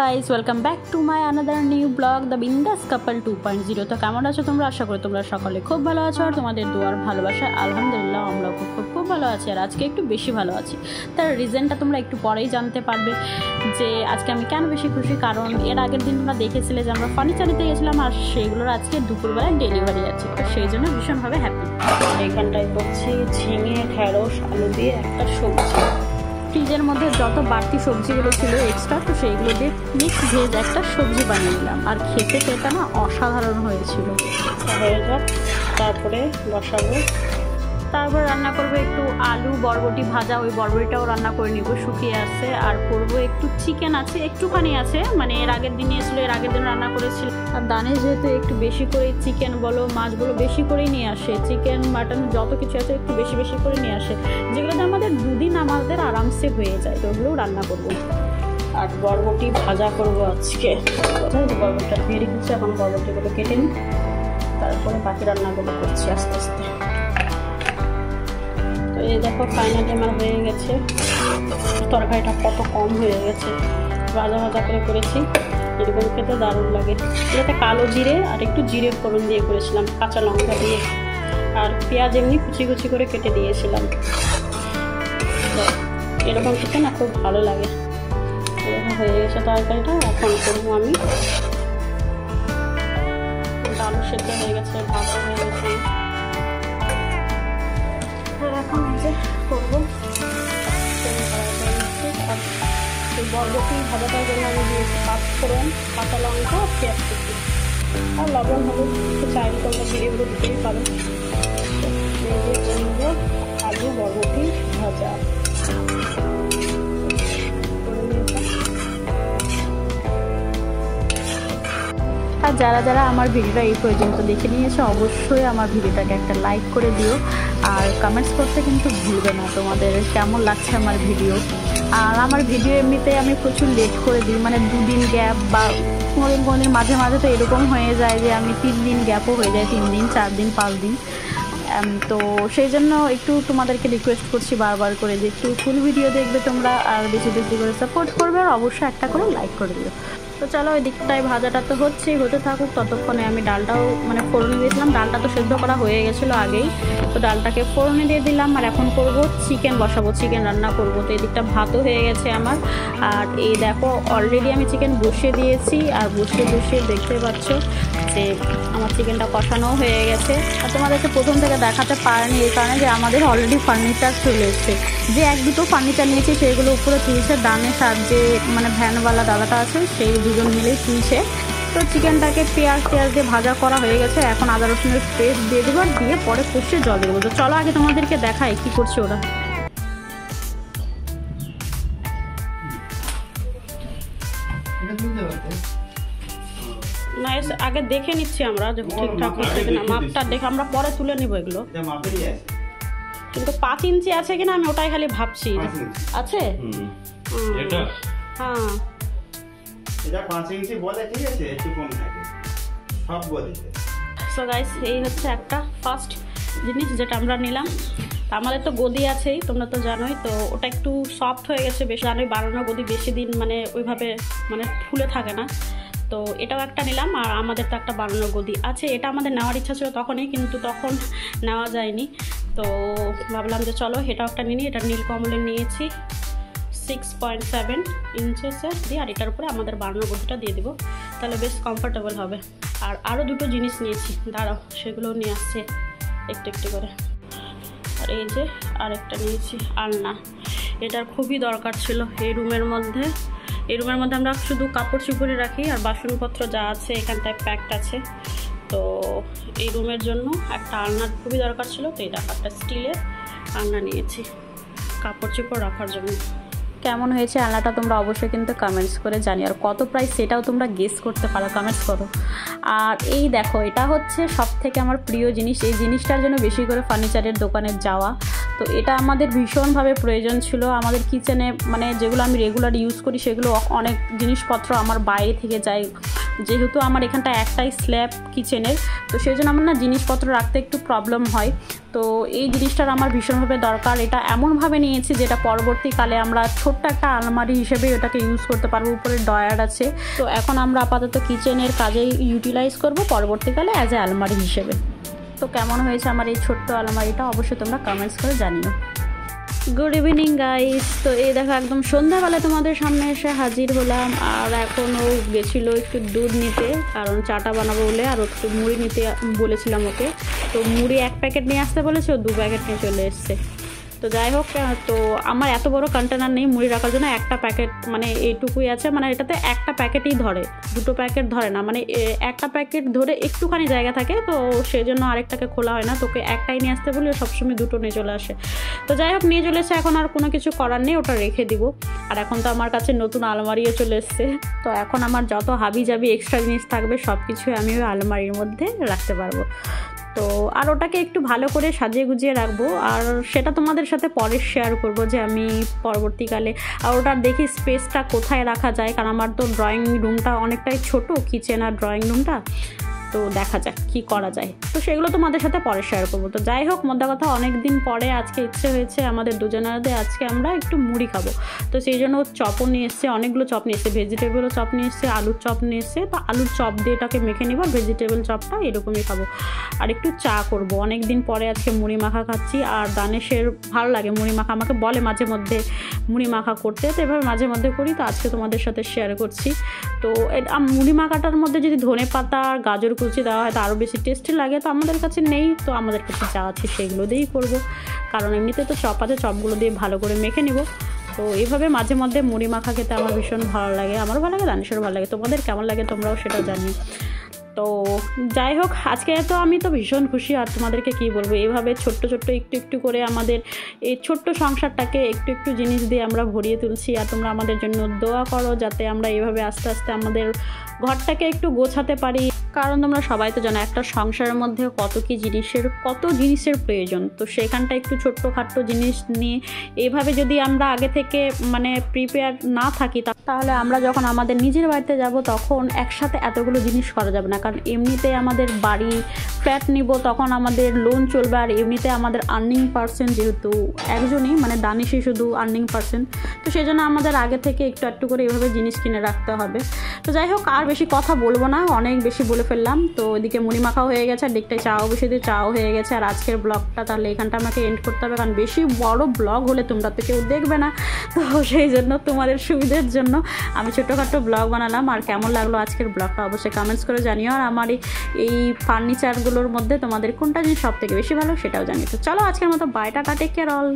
Guys, welcome back to my another new blog the বিন্দাস কাপল 2.0। তো কেমন আছো তোমরা? আশা করি তোমরা সকলে খুব ভালো আছো আর তোমাদের দোয়ার ভালোবাসা আলহামদুলিল্লাহ আমরা খুব ভালো আছি। আর আজকে একটু বেশি ভালো আছি, তার রিজনটা তোমরা একটু পরেই জানতে পারবে যে আজকে আমি কেন বেশি খুশি। কারণ এর আগের দিন তোমরা দেখেছিলে যে আমরা ফার্নিচার নিতে গেছিলাম আর সেগুলোর আজকে দুপুরবেলায় ডেলিভারি আছে, তো সেই জন্য ভীষণভাবে হ্যাপি। এইখানটায় করছি ঝিঙে, ঢেঁড়স, আলু দিয়ে একটা সবজি। ফ্রিজের মধ্যে যত বাড়তি সবজিগুলো ছিল এক্সট্রা, তো সেইগুলো দিয়ে মিক্স ভেজ একটা সবজি বানিয়ে নিলাম আর খেতে পেটা না অসাধারণ হয়েছিল। হয়ে যাক, তারপরে বসাবো, তারপর রান্না করবো একটু আলু বরবটি ভাজা, ওই বরবটিটাও রান্না করে নিব, শুকিয়ে আসছে। আর করবো একটু চিকেন আছে, একটুখানি আছে, মানে এর আগের দিন এসেছিলো, এর আগের দিন রান্না করেছিল। আর দানে যেহেতু একটু বেশি করে চিকেন বলো মাছ বলো বেশি করেই নিয়ে আসে, চিকেন মাটন যত কিছু আছে একটু বেশি করে নিয়ে আসে, যেগুলোতে আমাদের দুদিন আমাদের আরামসে হয়ে যায়, তো ওগুলোও রান্না করবো। আর বরবটি ভাজা করবো আজকে, বরবটিটা দিয়ে রেখেছি, এখন বরবটিগুলো কেটে নিই, তারপরে বাকি রান্নাগুলো করছি আস্তে আস্তে। তো এই দেখো ফাইনালি আমার হয়ে গেছে, তরকারিটা কত কম হয়ে গেছে, ভাজা করে করেছি, এরকম খেতে দারুণ লাগে। এটাতে কালো জিরে আর একটু জিরে ফোড়ন দিয়ে করেছিলাম, কাঁচা লঙ্কা দিয়ে, আর পেঁয়াজ এমনি কুচি করে কেটে দিয়েছিলাম। এরকম খেতে না খুব ভালো লাগে। এরকম হয়ে গেছে তরকারিটা, এখন করবো আমি। আলু সেদ্ধ হয়ে গেছে, ভাজা হয়ে গেছে, এখন যে করবো বরবটি ভাজাটার জন্য আমি দিয়েছি পাঁচফোড়ন, কাঁচা লঙ্কা, পেঁয়াজ কুচি আর লবণ হলুদ, একটু চাইলে তোমরা জিরেগুলো দিতেই পারো। আলু বরবটি ভাজা আর যারা আমার ভিডিওটা এই পর্যন্ত দেখে নিয়েছো অবশ্যই আমার ভিডিওটাকে একটা লাইক করে দিও আর কমেন্টস করতে কিন্তু ভুলবে না তোমাদের কেমন লাগছে আমার ভিডিও। আর আমার ভিডিও এমনিতে আমি প্রচুর লেট করে দিই, মানে 2 দিন গ্যাপ বা কোনোদিন মাঝে তো এরকম হয়ে যায় যে আমি 3 দিন গ্যাপও হয়ে যায়, 3 দিন 4 দিন 5 দিন। তো সেই জন্য একটু তোমাদেরকে রিকোয়েস্ট করছি বারবার করে যে একটু ফুল ভিডিও দেখবে তোমরা আর বেশি করে সাপোর্ট করবে আর অবশ্যই একটা করে লাইক করে দিও। তো চলো ওই দিকটায় ভাজাটা তো হতে থাকুক, ততক্ষণে আমি ডালটাও মানে ফোড়নে দিয়েছিলাম, ডালটা তো সেদ্ধ করা হয়ে গেছিলো আগেই, তো ডালটাকে ফোড়নে দিয়ে দিলাম। আর এখন করব চিকেন বসাবো, চিকেন রান্না করব। তো এই দিকটা ভাতও হয়ে গেছে আমার। আর এই দেখো অলরেডি আমি চিকেন বসিয়ে দিয়েছি, আর বসিয়ে দেখতে পাচ্ছ যে আমার চিকেনটা কষানোও হয়ে গেছে। আর তোমাদেরকে প্রথম থেকে দেখাতে পারিনি এই কারণে যে আমাদের অলরেডি ফার্নিচার চলে এসছে, যে 1-2 ফার্নিচার নিয়েছি সেগুলো উপরে তুলছে দানের সাহায্যে, মানে ভ্যানওয়ালা দাদাটা আছে সেই দুজন মিলেই তুলছে। তো চিকেনটাকে পেঁয়াজ দিয়ে ভাজা করা হয়ে গেছে, এখন আদা রসুনের পেস্ট দিয়ে দেবো, দিয়ে পরে কষিয়ে জল দেবো। তো চলো আগে তোমাদেরকে দেখাই কি করছে ওরা। না আগে দেখে নিচ্ছি আমরা যে ঠিকঠাক হচ্ছে কিনা, মাপটা দেখে আমরা পরে তুলে নিব এগুলো। কিন্তু 5 ইঞ্চি আছে কিনা আমি ওটাই খালি ভাবছি। আছে হ্যাঁ, এটা 5 ইঞ্চি বলে, ঠিক আছে, একটু কম থাকে সব বলে। সো গাইস এই হচ্ছে একটা ফার্স্ট জিনিস যেটা আমরা নিলাম। আমাদের তো গদি আছেই, তোমরা তো জানোই, তো ওটা একটু সফট হয়ে গেছে, বেশি জানোই বানানো গদি বেশি দিন মানে ওইভাবে মানে ফুলে থাকে না, তো এটাও একটা নিলাম। আর আমাদের তো একটা বানানো গদি আছে, এটা আমাদের নেওয়ার ইচ্ছা ছিল তখনই, কিন্তু তখন নেওয়া যায়নি, তো ভাবলাম যে চলো এটাও একটা নিই। এটা নীলকমলের নিয়েছি 6.7 ইঞ্চেসের দিয়ে, আর এটার উপরে আমাদের বানানো গদিটা দিয়ে দিব, তাহলে বেশ কমফোর্টেবল হবে। আর আরও 2টো জিনিস নিয়েছি, দাঁড়াও সেগুলোও নিয়ে আসছে একটু করে। আর এই যে আরেকটা নিয়েছি আলনা, এটার খুবই দরকার ছিল এই রুমের মধ্যে। এই রুমের মধ্যে আমরা শুধু কাপড় চোপড়ে রাখি আর বাসনপত্র যা আছে এখানটায় প্যাকড আছে, তো এই রুমের জন্য একটা আলনার খুবই দরকার ছিল, তো এটা একটা স্টিলের আলনা নিয়েছি কাপড় চোপড় রাখার জন্য। কেমন হয়েছে আলনাটা তোমরা অবশ্যই কিন্তু কমেন্টস করে জানি, আর কত প্রাইস সেটাও তোমরা গেস করতে পারো, কমেন্টস করো। আর এই দেখো এটা হচ্ছে সব থেকে আমার প্রিয় জিনিস, এই জিনিসটার জন্য বেশি করে ফার্নিচারের দোকানে যাওয়া। তো এটা আমাদের ভীষণভাবে প্রয়োজন ছিল আমাদের কিচেনে, মানে যেগুলো আমি রেগুলার ইউজ করি সেগুলো অনেক জিনিসপত্র আমার বাইরে থেকে যায়, যেহেতু আমার এখানটা একটাই স্ল্যাব কিচেনের, তো সেই জন্য আমার না জিনিসপত্র রাখতে একটু প্রবলেম হয়। তো এই জিনিসটার আমার ভীষণভাবে দরকার। এটা এমনভাবে নিয়েছি যেটা পরবর্তীকালে আমরা ছোট্ট একটা আলমারি হিসেবে এটাকে ইউজ করতে পারবো, উপরে ডয়ার আছে। তো এখন আমরা আপাতত কিচেনের কাজেই ইউটিলাইজ করব, পরবর্তীকালে অ্যাজ এ আলমারি হিসেবে। তো কেমন হয়েছে আমার এই ছোট্ট আলমারিটা অবশ্যই তোমরা কমেন্টস করে জানিও। Good evening guys. তো এই দেখো একদম সন্ধ্যাবেলা তোমাদের সামনে এসে হাজির হলাম। আর এখনও গেছিলো একটু দুধ নিতে, কারণ চাটা বানাবো বলে, আর একটু মুড়ি নিতে বলেছিলাম ওকে। তো মুড়ি 1 প্যাকেট নিয়ে আসতে বলেছে, ও 2 প্যাকেট নিয়ে চলে এসছে। তো যাই হোক, তো আমার এত বড় কন্টেনার নেই মুড়ি রাখার জন্য, একটা প্যাকেট মানে এইটুকুই আছে, মানে এটাতে একটা প্যাকেটই ধরে, 2টো প্যাকেট ধরে না, মানে একটা প্যাকেট ধরে একটুখানি জায়গা থাকে, তো সেই জন্য আরেকটাকে খোলা হয় না। তোকে একটাই নিয়ে আসতে বলি, সবসময় 2টো নিয়ে চলে আসে। তো যাই হোক নিয়ে চলে এসে, এখন আর কোনো কিছু করার নেই, ওটা রেখে দিব। আর এখন তো আমার কাছে নতুন আলমারিও চলে এসছে, তো এখন আমার যত হাবি জাবি এক্সট্রা জিনিস থাকবে সব কিছুই আমি ওই আলমারির মধ্যে রাখতে পারবো। তো আর ওটাকে একটু ভালো করে সাজিয়ে গুজিয়ে রাখবো, আর সেটা তোমাদের সাথে পরে শেয়ার করব যে আমি পরবর্তীকালে। আর ওটার দেখি স্পেসটা কোথায় রাখা যায়, কারণ আমার তো ড্রয়িং রুমটা অনেকটাই ছোট, কিচেন আর ড্রয়িং রুমটা, তো দেখা যাক কি করা যায়। তো সেগুলো তোমাদের সাথে পরে শেয়ার করবো। তো যাই হোক, মোদ্দা কথা অনেক দিন পরে আজকে ইচ্ছে হয়েছে আমাদের দুজনাদের, আজকে আমরা একটু মুড়ি খাবো। তো সেই জন্য চপও নিয়ে এসছে, অনেকগুলো চপ নিয়ে এসছে, ভেজিটেবলও চপ নিয়ে এসছে, আলুর চপ নিয়ে এসছে। তো আলুর চপ দিয়ে এটাকে মেখে নেবো, ভেজিটেবল চপটা এরকমই খাবো। আর একটু চা করব, অনেক দিন পরে আজকে মুড়ি মাখা খাচ্ছি। আর দানেশের ভালো লাগে মুড়ি মাখা, আমাকে বলে মাঝে মধ্যে মুড়ি মাখা করতে, তো এভাবে মাঝে মধ্যে করি। তো আজকে তোমাদের সাথে শেয়ার করছি। তো মুড়ি মাখাটার মধ্যে যদি ধনে পাতা আর গাজর কুচি দেওয়া হয় তো আরও বেশি টেস্টি লাগে। তো আমাদের কাছে নেই, তো আমাদের কাছে যা আছে সেগুলো দিয়েই করবো, কারণ এমনিতে তো চপ আছে, চপগুলো দিয়ে ভালো করে মেখে নেব। তো এইভাবে মাঝে মধ্যে মুড়ি মাখা খেতে আমার ভীষণ ভালো লাগে, আমারও ভালো লাগে, দানেশেরও ভালো লাগে। তোমাদের কেমন লাগে তোমরাও সেটা জানি। তো যাই হোক, আজকে তো আমি তো ভীষণ খুশি। আর তোমাদেরকে কি বলবো, এইভাবে ছোট্ট ছোট্ট একটু একটু করে আমাদের এই ছোট্ট সংসারটাকে একটু একটু জিনিস দিয়ে আমরা ভরিয়ে তুলছি। আর তোমরা আমাদের জন্য দোয়া করো যাতে আমরা এইভাবে আস্তে আস্তে আমাদের ঘরটাকে একটু গোছাতে পারি, কারণ তোমরা সবাই তো জানো একটা সংসারের মধ্যে কত জিনিসের প্রয়োজন। তো সেখানটা একটু ছোট্টখাট্টো জিনিস নিয়ে এইভাবে যদি আমরা আগে থেকে মানে প্রিপেয়ার না থাকি, তাহলে আমরা যখন আমাদের নিজের বাড়িতে যাব তখন একসাথে এতগুলো জিনিস করা যাবে না। কারণ এমনিতে আমাদের বাড়ি ফ্ল্যাট নিব, তখন আমাদের লোন চলবে, আর এমনিতে আমাদের আর্নিং পার্সেন্ট যেহেতু একজনই, মানে দানিশই শুধু আর্নিং পার্সেন্ট, তো সেই জন্য আমাদের আগে থেকে একটু একটু করে এইভাবে জিনিস কিনে রাখতে হবে। তো যাই হোক, আর বেশি কথা বলবো না, অনেক বেশি বলে ফেললাম। তো এদিকে মুড়ি মাখাও হয়ে গেছে, আর দিকটায় চাও বসে দিয়ে চাও হয়ে গেছে। আর আজকের ব্লগটা তাহলে এখানটা আমাকে এন্ড করতে হবে, কারণ বেশি বড় ব্লগ হলে তোমরা তো কেউ দেখবে না। তো সেই জন্য তোমাদের সুবিধার জন্য আমি ছোটোখাটো ব্লগ বানালাম। আর কেমন লাগলো আজকের ব্লগটা অবশ্যই কমেন্টস করে জানিও। আর আমার এই ফার্নিচারগুলোর মধ্যে তোমাদের কোনটা জিনিস সব থেকে বেশি ভালো সেটাও জানিও। তো চলো আজকের মতো bye, tata, take care all.